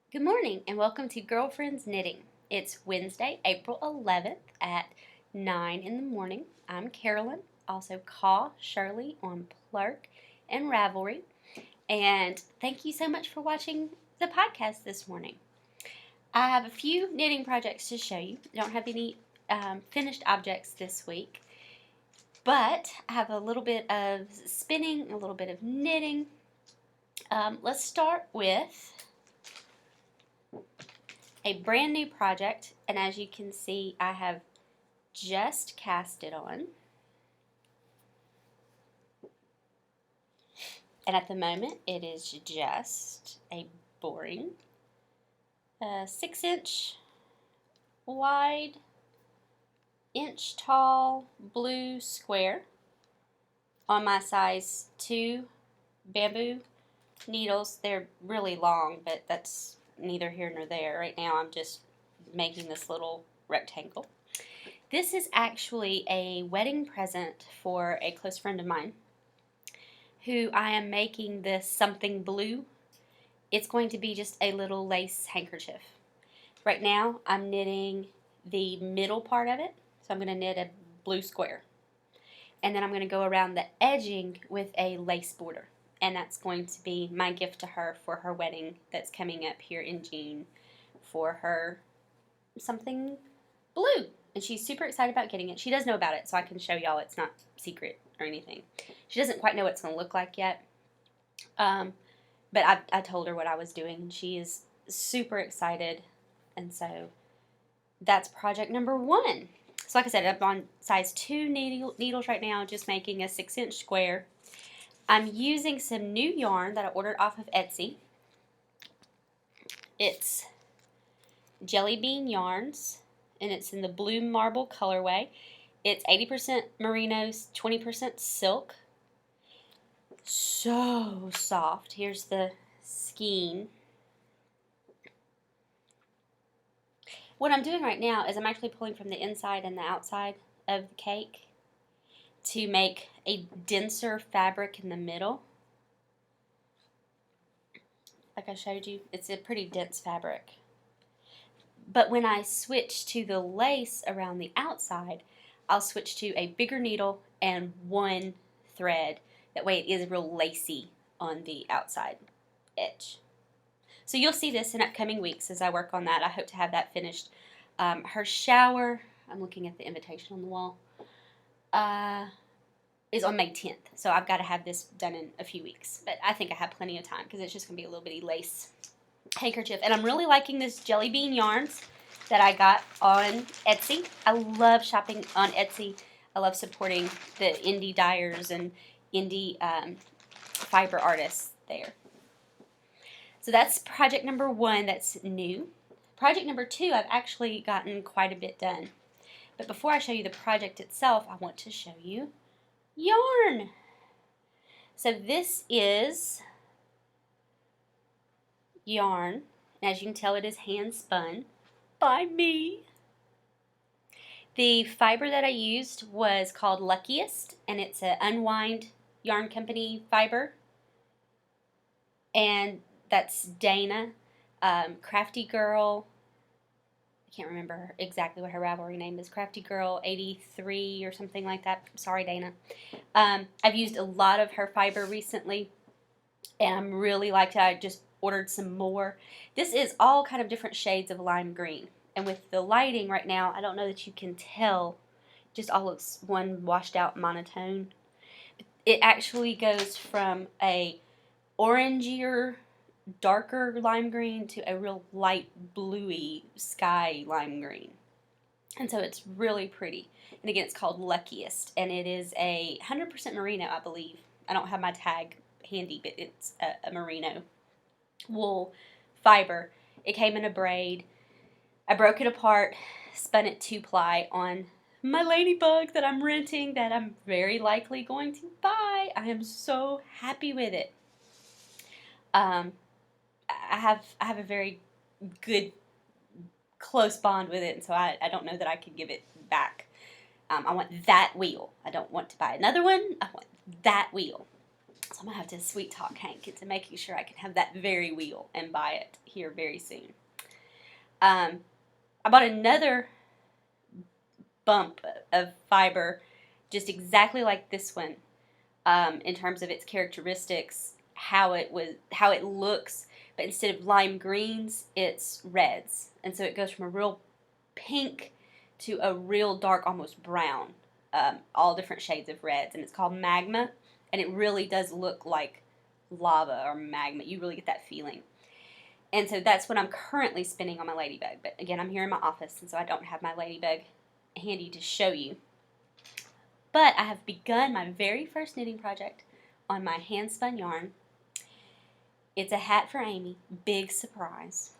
Good morning and welcome to Girlfriends Knitting. It's Wednesday, April 11th at 9 in the morning. I'm Carolyn, also call Shirley on Plurk and Ravelry. And thank you so much for watching the podcast this morning. I have a few knitting projects to show you. I don't have any finished objects this week, but I have a little bit of spinning, a little bit of knitting. Let's start with a brand new project, and as you can see, I have just cast it on, and at the moment it is just a boring 6-inch wide, inch tall blue square on my size 2 bamboo needles. They're really long, but that's neither here nor there. Right now I'm just making this little rectangle. This is actually a wedding present for a close friend of mine who I am making this something blue. It's going to be just a little lace handkerchief. Right now I'm knitting the middle part of it, so I'm going to knit a blue square. And then I'm going to go around the edging with a lace border. And that's going to be my gift to her for her wedding that's coming up here in June for her something blue. And she's super excited about getting it. She does know about it, so I can show y'all it's not secret or anything. She doesn't quite know what it's going to look like yet. But I told her what I was doing, and she is super excited. And so that's project number 1. So like I said, I'm on size 2 needles right now, just making a 6-inch square. I'm using some new yarn that I ordered off of Etsy. It's JellyBean yarns, and it's in the blue marble colorway. It's 80% merino, 20% silk. So soft. Here's the skein. What I'm doing right now is I'm actually pulling from the inside and the outside of the cake to make a denser fabric in the middle. Like I showed you, it's a pretty dense fabric. But when I switch to the lace around the outside, I'll switch to a bigger needle and one thread. That way it is real lacy on the outside edge. So you'll see this in upcoming weeks as I work on that. I hope to have that finished. Her shower, I'm looking at the invitation on the wall, is on May 10th. So I've got to have this done in a few weeks. But I think I have plenty of time because it's just going to be a little bitty lace handkerchief. And I'm really liking this JellyBean yarns that I got on Etsy. I love shopping on Etsy. I love supporting the indie dyers and indie fiber artists there. So that's project number 1 that's new. Project number 2, I've actually gotten quite a bit done. But before I show you the project itself, I want to show you yarn. So this is yarn, and as you can tell, it is hand spun by me. The fiber that I used was called Luckiest, and it's an Unwind Yarn Company fiber, and that's Dana, Crafty Girl. I can't remember exactly what her Ravelry name is. Crafty Girl 83 or something like that. Sorry, Dana. I've used a lot of her fiber recently, and I'm really liked it. I just ordered some more. This is all kind of different shades of lime green. And with the lighting right now, I don't know that you can tell. It just all looks one washed out monotone. It actually goes from a orangier, darker lime green to a real light bluey sky lime green. And so it's really pretty. And again, it's called Luckiest, and it is a 100% merino, I believe. I don't have my tag handy, but it's a merino wool fiber. It came in a braid. I broke it apart, spun it 2-ply on my ladybug that I'm renting that I'm very likely going to buy. I am so happy with it. I have a very good close bond with it, and so I don't know that I could give it back. I want that wheel. I don't want to buy another one. I want that wheel. So I'm going to have to sweet talk Hank into making sure I can have that very wheel and buy it here very soon. I bought another bump of fiber just exactly like this one, in terms of its characteristics, how it looks, but instead of lime greens, it's reds. And so it goes from a real pink to a real dark, almost brown, all different shades of reds, and it's called Magma, and it really does look like lava or magma. You really get that feeling. And so that's what I'm currently spinning on my ladybug. But again, I'm here in my office, and so I don't have my ladybug handy to show you. But I have begun my very first knitting project on my hand-spun yarn. It's a hat for Amy. Big surprise.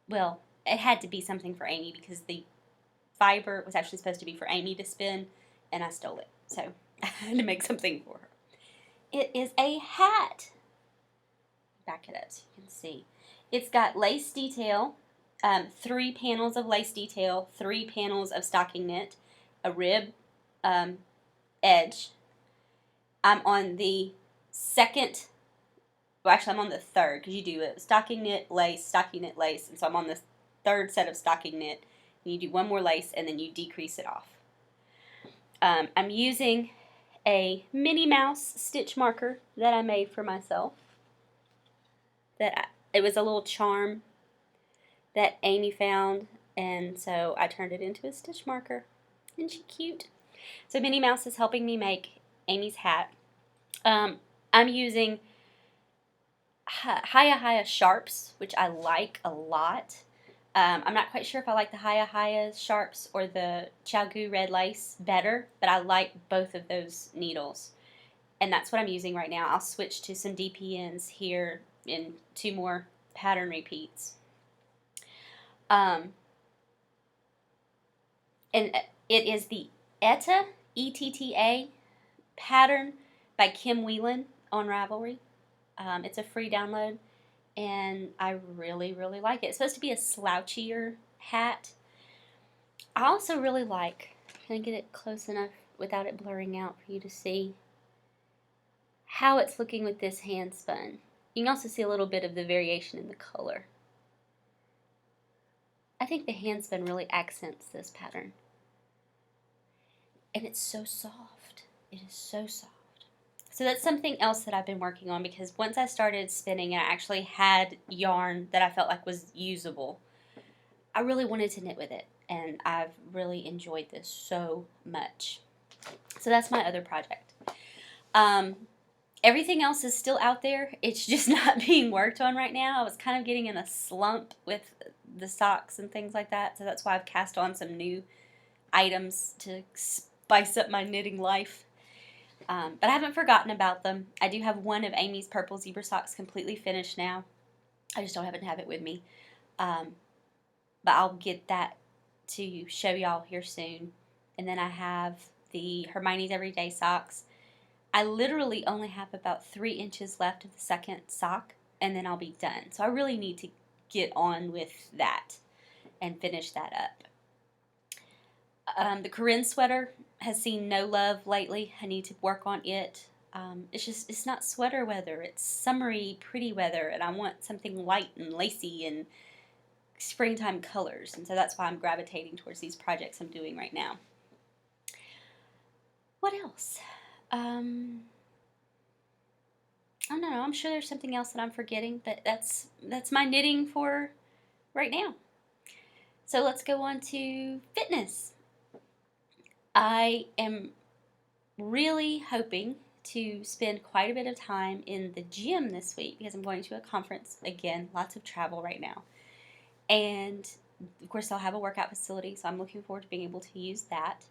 Well, it had to be something for Amy because the fiber was actually supposed to be for Amy to spin, and I stole it. So I had to make something for her. It is a hat. Back it up so you can see. It's got lace detail, 3 panels of lace detail, 3 panels of stockinette, a rib edge. I'm on the second, well actually I'm on the third, because you do a stockinette lace, and so I'm on the third set of stockinette, and you do one more lace, and then you decrease it off. I'm using a Minnie Mouse stitch marker that I made for myself. It was a little charm that Amy found, and so I turned it into a stitch marker. Isn't she cute? So Minnie Mouse is helping me make Amy's hat. I'm using Hiya sharps, which I like a lot. I'm not quite sure if I like the Hiya sharps or the Chiaogu red lace better, but I like both of those needles. And that's what I'm using right now. I'll switch to some DPNs here in 2 more pattern repeats. And it is the ETTA, ETTA pattern by Kim Whelan on Ravelry. It's a free download, and I really, really like it. It's supposed to be a slouchier hat. I also really like, can I get it close enough without it blurring out for you to see how it's looking with this hand spun? You can also see a little bit of the variation in the color. I think the hand spun really accents this pattern. And it's so soft. It is so soft. So that's something else that I've been working on, because once I started spinning and I actually had yarn that I felt like was usable, I really wanted to knit with it. And I've really enjoyed this so much. So that's my other project. Everything else is still out there. It's just not being worked on right now. I was kind of getting in a slump with the socks and things like that. So that's why I've cast on some new items to spice up my knitting life. But I haven't forgotten about them. I do have one of Amy's purple zebra socks completely finished now. I just don't happen to have it with me. But I'll get that to show y'all here soon. And then I have the Hermione's Everyday socks. I literally only have about 3 inches left of the second sock, and then I'll be done. So I really need to get on with that and finish that up. The Corrine Sweater has seen no love lately. I need to work on it. It's not sweater weather. It's summery, pretty weather, and I want something light and lacy and springtime colors. And so that's why I'm gravitating towards these projects I'm doing right now. What else? I don't know. I'm sure there's something else that I'm forgetting, but that's my knitting for right now. So let's go on to fitness. I am really hoping to spend quite a bit of time in the gym this week because I'm going to a conference. Again, lots of travel right now. And of course, I'll have a workout facility, so I'm looking forward to being able to use that.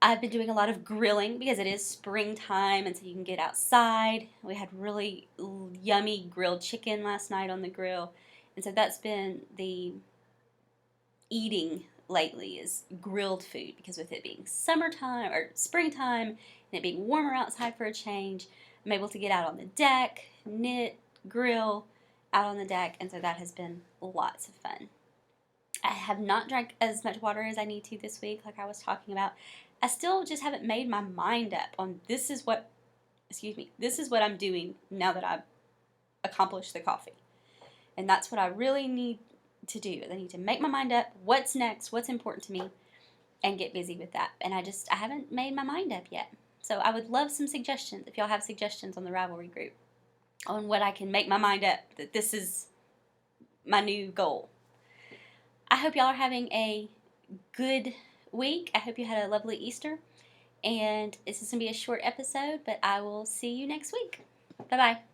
I've been doing a lot of grilling because it is springtime, and so you can get outside. We had really yummy grilled chicken last night on the grill, and so that's been the eating lately, is grilled food, because with it being summertime or springtime and it being warmer outside for a change, I'm able to get out on the deck, knit, grill out on the deck, and so that has been lots of fun. I have not drank as much water as I need to this week, like I was talking about. I still just haven't made my mind up on this is what excuse me, this is what I'm doing now that I've accomplished the coffee. And that's what I really need to do. I need to make my mind up. What's next? What's important to me? And get busy with that. And I haven't made my mind up yet. So I would love some suggestions, if y'all have suggestions on the Ravelry group, on what I can make my mind up, that this is my new goal. I hope y'all are having a good week. I hope you had a lovely Easter. And this is going to be a short episode, but I will see you next week. Bye-bye.